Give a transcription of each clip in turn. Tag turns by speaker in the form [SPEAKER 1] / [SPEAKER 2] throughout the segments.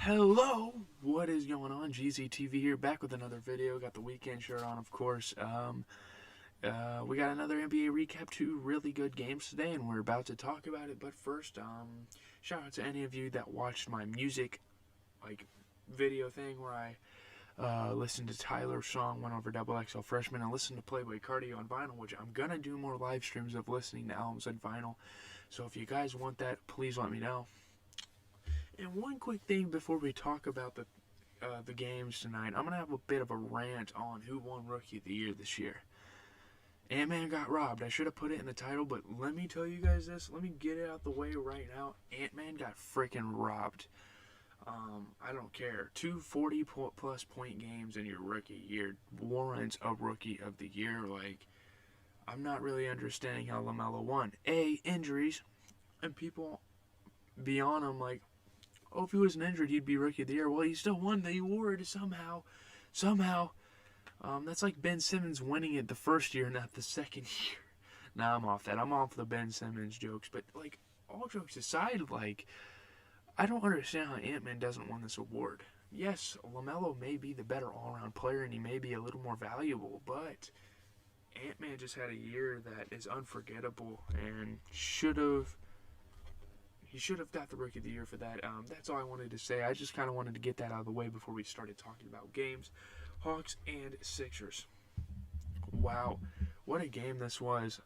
[SPEAKER 1] Hello, what is going on? GZTV here, back with another video. Got the weekend shirt on, of course. We got another NBA recap, two really good games today, and we're about to talk about it. But first, shout out to any of you that watched my music, video thing where I listened to Tyler's song, went over Double XL Freshman, and listened to Playboy Cardio on vinyl, which I'm gonna do more live streams of listening to albums on vinyl. So if you guys want that, please let me know. And one quick thing before we talk about the games tonight, I'm gonna have a bit of a rant on who won Rookie of the Year this year. Ant-Man got robbed. I should have put it in the title, but let me tell you guys this. Let me get it out the way right now. Ant-Man got freaking robbed. I don't care. 2 40-plus point games in your rookie year warrants a Rookie of the Year. I'm not really understanding how LaMelo won. Injuries, and people be on him oh, if he wasn't injured, he'd be Rookie of the Year. Well, he still won the award somehow. That's like Ben Simmons winning it the first year, not the second year. Nah, I'm off that. I'm off the Ben Simmons jokes. But, all jokes aside, I don't understand how Ant-Man doesn't win this award. Yes, LaMelo may be the better all-around player, and he may be a little more valuable, but Ant-Man just had a year that is unforgettable and he should have got the Rookie of the Year for that. That's all I wanted to say. I just kind of wanted to get that out of the way before we started talking about games. Hawks and Sixers. Wow, what a game this was.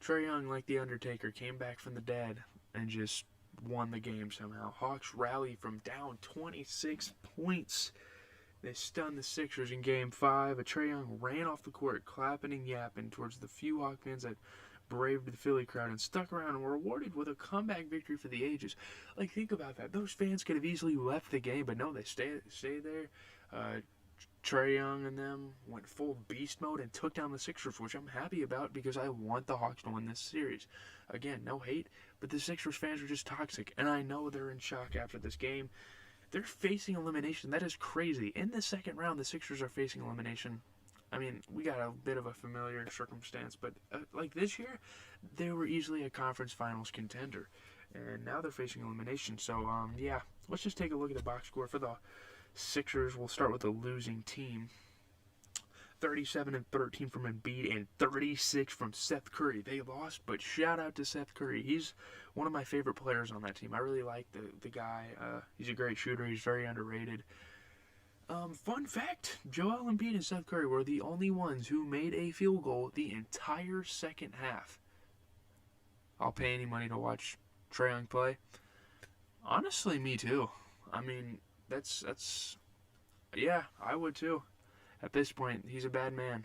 [SPEAKER 1] Trae Young, like The Undertaker, came back from the dead and just won the game somehow. Hawks rallied from down 26 points. They stunned the Sixers in Game 5. Trae Young ran off the court, clapping and yapping towards the few Hawk fans that braved the Philly crowd and stuck around and were rewarded with a comeback victory for the ages. Think about that. Those fans could have easily left the game, but no, they stayed there. Trae Young and them went full beast mode and took down the Sixers, which I'm happy about because I want the Hawks to win this series. Again, no hate, but the Sixers fans are just toxic, and I know they're in shock after this game. They're facing elimination. That is crazy. In the second round, the Sixers are facing elimination. I mean, we got a bit of a familiar circumstance, but this year, they were easily a conference finals contender, and now they're facing elimination. So, yeah, let's just take a look at the box score for the Sixers. We'll start with the losing team. 37 and 13 from Embiid and 36 from Seth Curry. They lost, but shout out to Seth Curry. He's one of my favorite players on that team. I really like the guy. He's a great shooter. He's very underrated. Fun fact, Joel Embiid and Seth Curry were the only ones who made a field goal the entire second half. I'll pay any money to watch Trae Young play. Honestly, me too. I mean, yeah, I would too. At this point, he's a bad man.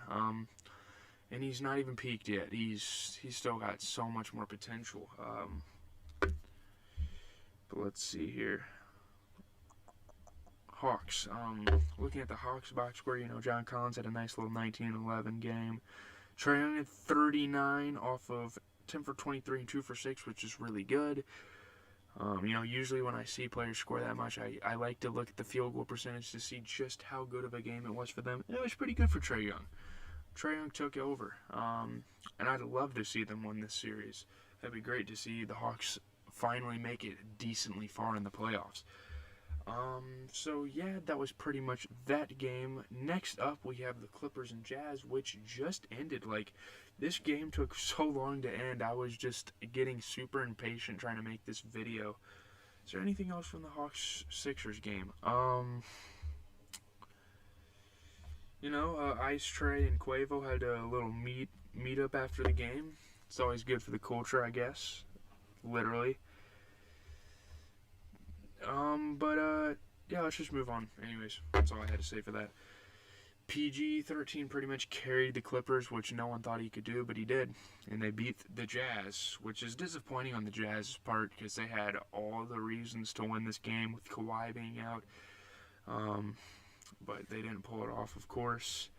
[SPEAKER 1] And he's not even peaked yet. He's still got so much more potential. But let's see here. Hawks. Looking at the Hawks box score, John Collins had a nice little 19-11 game. Trae Young had 39 off of 10 for 23 and 2 for 6, which is really good. Usually when I see players score that much, I like to look at the field goal percentage to see just how good of a game it was for them. It was pretty good for Trae Young. Trae Young took over. And I'd love to see them win this series. That'd be great to see the Hawks finally make it decently far in the playoffs. So yeah, that was pretty much that game. Next up, we have the Clippers and Jazz, which just ended. This game took so long to end. I was just getting super impatient trying to make this video. Is there anything else from the Hawks-Sixers game? Ice Trae and Quavo had a little meet up after the game. It's always good for the culture, I guess. Literally. Yeah, let's just move on. Anyways, that's all I had to say for that. PG-13 pretty much carried the Clippers, which no one thought he could do, but he did. And they beat the Jazz, which is disappointing on the Jazz's part because they had all the reasons to win this game with Kawhi being out. But they didn't pull it off, of course.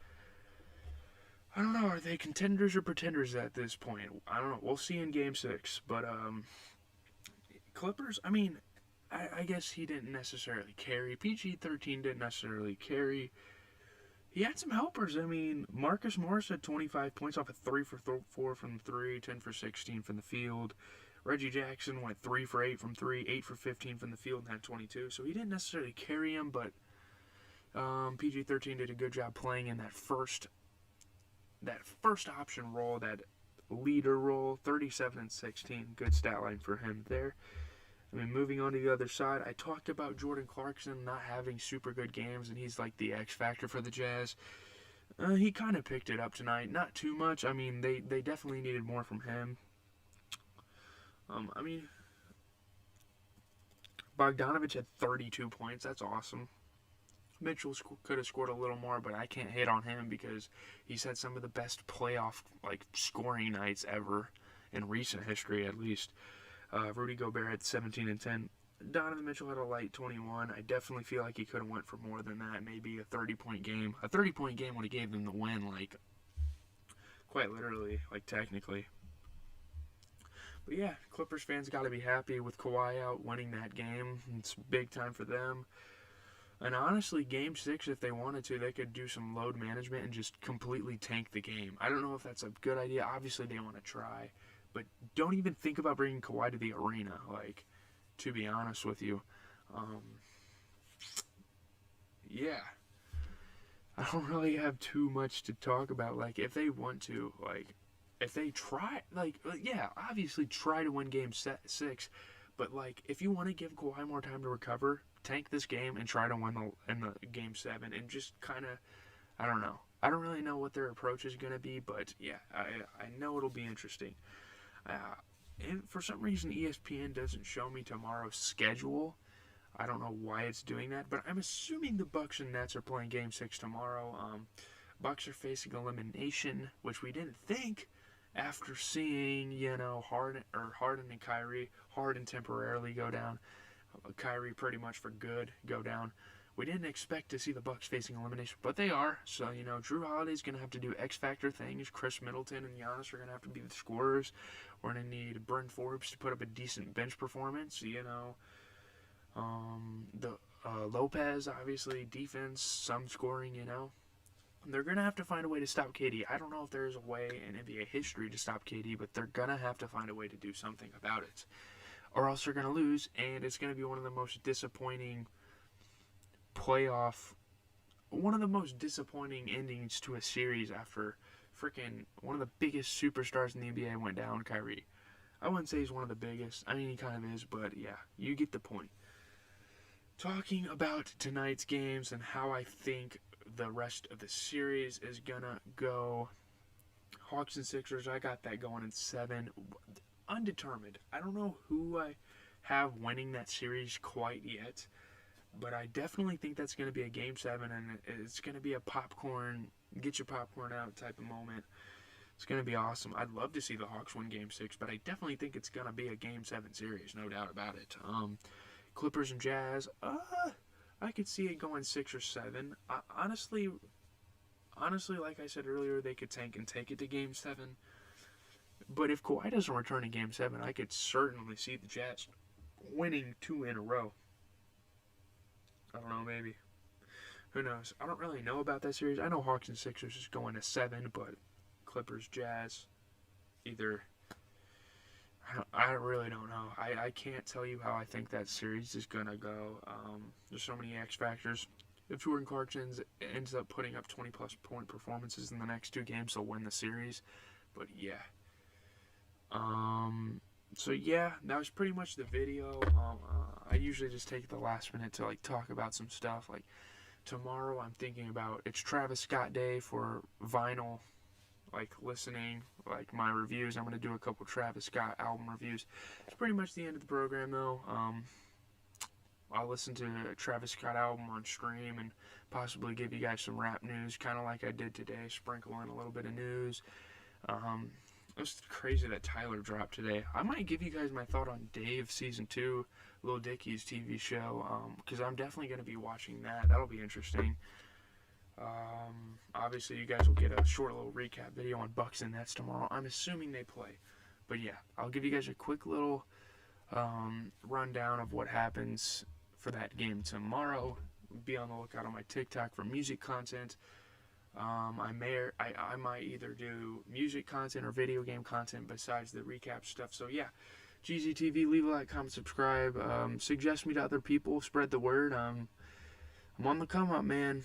[SPEAKER 1] I don't know, are they contenders or pretenders at this point? I don't know. We'll see in Game 6. But, Clippers, I mean, I guess he didn't necessarily carry. PG-13 didn't necessarily carry. He had some helpers. I mean, Marcus Morris had 25 points off of 3 for 4 from 3, 10 for 16 from the field. Reggie Jackson went 3 for 8 from 3, 8 for 15 from the field, and had 22. So he didn't necessarily carry him, but PG-13 did a good job playing in that first option role, that leader role. 37 and 16, good stat line for him there. I mean, moving on to the other side, I talked about Jordan Clarkson not having super good games, and he's like the X factor for the Jazz. He kind of picked it up tonight, not too much. I mean, they definitely needed more from him. I mean, Bogdanovich had 32 points. That's awesome. Mitchell could have scored a little more, but I can't hate on him because he's had some of the best playoff scoring nights ever in recent history, at least. Rudy Gobert had 17 and 10. Donovan Mitchell had a light 21. I definitely feel like he could have went for more than that. Maybe a 30-point game. A 30-point game would have gave them the win, quite literally, technically. But yeah, Clippers fans got to be happy with Kawhi out winning that game. It's big time for them. And honestly, Game 6, if they wanted to, they could do some load management and just completely tank the game. I don't know if that's a good idea. Obviously, they want to try. But don't even think about bringing Kawhi to the arena, to be honest with you. Yeah. I don't really have too much to talk about. If they want to, if they try, yeah, obviously try to win Game 6. But, if you want to give Kawhi more time to recover, tank this game and try to win in the Game 7 and just kind of, I don't know. I don't really know what their approach is going to be, but, yeah, I know it'll be interesting. And for some reason, ESPN doesn't show me tomorrow's schedule. I don't know why it's doing that, but I'm assuming the Bucks and Nets are playing Game 6 tomorrow. Bucks are facing elimination, which we didn't think after seeing, Harden and Kyrie. Harden temporarily go down. Kyrie pretty much for good go down. We didn't expect to see the Bucks facing elimination, but they are. So, Drew Holiday's going to have to do X-Factor things. Chris Middleton and Giannis are going to have to be the scorers. We're going to need Bryn Forbes to put up a decent bench performance, Lopez, obviously, defense, some scoring, They're going to have to find a way to stop KD. I don't know if there is a way in NBA history to stop KD, but they're going to have to find a way to do something about it. Or else they're going to lose, and it's going to be one of the most disappointing endings to a series after freaking one of the biggest superstars in the NBA went down, Kyrie. I wouldn't say he's one of the biggest. I mean, he kind of is, but yeah, you get the point. Talking about tonight's games and how I think the rest of the series is gonna go. Hawks and Sixers, I got that going in 7. Undetermined. I don't know who I have winning that series quite yet, but I definitely think that's going to be a Game 7, and it's going to be a popcorn, get your popcorn out type of moment. It's going to be awesome. I'd love to see the Hawks win Game 6, but I definitely think it's going to be a Game 7 series, no doubt about it. Clippers and Jazz, I could see it going 6 or 7. Honestly, like I said earlier, they could tank and take it to Game 7. But if Kawhi doesn't return in Game 7, I could certainly see the Jazz winning 2 in a row. I don't know, maybe. Who knows? I don't really know about that series. I know Hawks and Sixers is going to 7, but Clippers, Jazz, either. I really don't know. I can't tell you how I think that series is going to go. There's so many X factors. If Jordan Clarkson ends up putting up 20-plus point performances in the next 2 games, they'll win the series. But, yeah. So yeah, that was pretty much the video. I usually just take the last minute to talk about some stuff. Tomorrow I'm thinking about, it's Travis Scott Day for vinyl, listening, my reviews. I'm going to do a couple Travis Scott album reviews. It's pretty much the end of the program though. I'll listen to a Travis Scott album on stream and possibly give you guys some rap news, kind of like I did today, sprinkle in a little bit of news. It was crazy that Tyler dropped today. I might give you guys my thought on Dave Season 2, Lil Dicky's TV show, because I'm definitely going to be watching that. That'll be interesting. Obviously, you guys will get a short little recap video on Bucks and Nets tomorrow. I'm assuming they play. But yeah, I'll give you guys a quick little rundown of what happens for that game tomorrow. Be on the lookout on my TikTok for music content. I might either do music content or video game content besides the recap stuff. So yeah, GZTV, leave a like, comment, subscribe. Suggest me to other people. Spread the word. I'm on the come up, man.